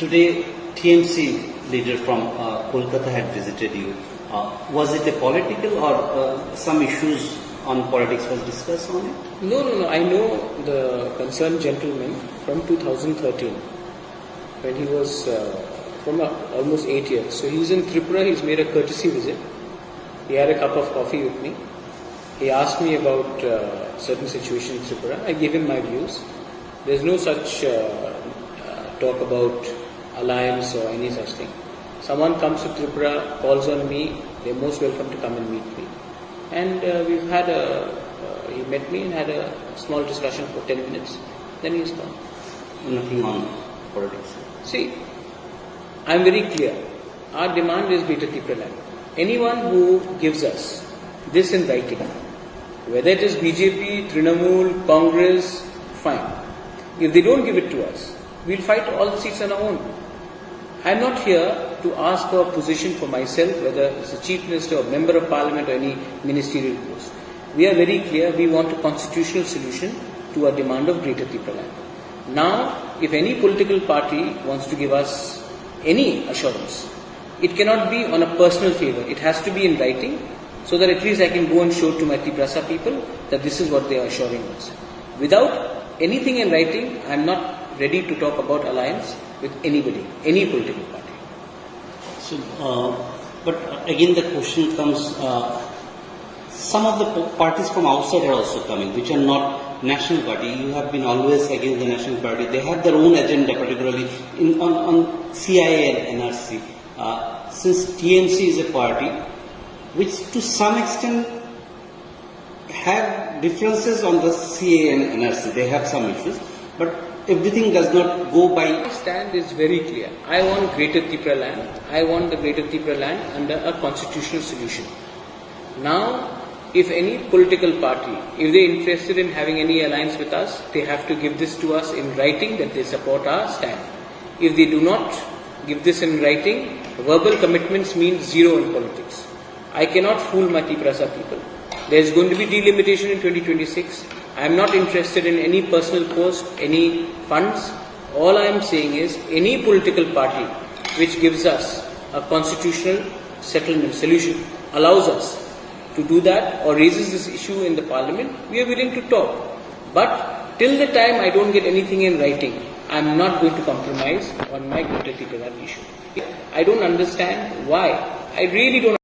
Today, TMC leader from Kolkata had visited you. Was it a political or some issues on politics was discussed on it? No. I know the concerned gentleman from 2013 when he was from almost 8 years. So he's in Tripura. He's made a courtesy visit. He had a cup of coffee with me. He asked me about certain situation in Tripura. I gave him my views. There's no such talk about alliance or any such thing. Someone comes to Tripura, calls on me, they're most welcome to come and meet me. And we've had he met me and had a small discussion for 10 minutes. Then he's gone. Nothing on politics. See, I'm very clear. Our demand is Greater Tripura land. Anyone who gives us this in writing, whether it is BJP, Trinamool, Congress, fine. If they don't give it to us, we'll fight all the seats on our own. I'm not here to ask for a position for myself, whether it's a Chief Minister or Member of Parliament or any ministerial post. We are very clear, we want a constitutional solution to our demand of Greater Tripura land. Now, if any political party wants to give us any assurance, it cannot be on a personal favour. It has to be in writing, so that at least I can go and show to my Triprasa people that this is what they are assuring us. Without anything in writing, I am not ready to talk about alliance with anybody, any political party. So, but again the question comes, some of the parties from outside are also coming, which are not national party. You have been always against the national party. They have their own agenda, particularly on CIA and NRC. Since TMC is a party which to some extent have differences on the CIA and NRC, they have some issues, but everything does not go by. My stand is very clear. I want Greater Tripura land. I want the Greater Tripura land under a constitutional solution. Now, if any political party, if they are interested in having any alliance with us, they have to give this to us in writing that they support our stand. If they do not give this in writing, verbal commitments mean zero in politics. I cannot fool my Triprasa people. There is going to be delimitation in 2026. I am not interested in any personal post, any funds. All I am saying is any political party which gives us a constitutional settlement solution, allows us to do that or raises this issue in the parliament, we are willing to talk. But till the time I don't get anything in writing, I am not going to compromise on my Greater Tripura issue. I don't understand why. I really don't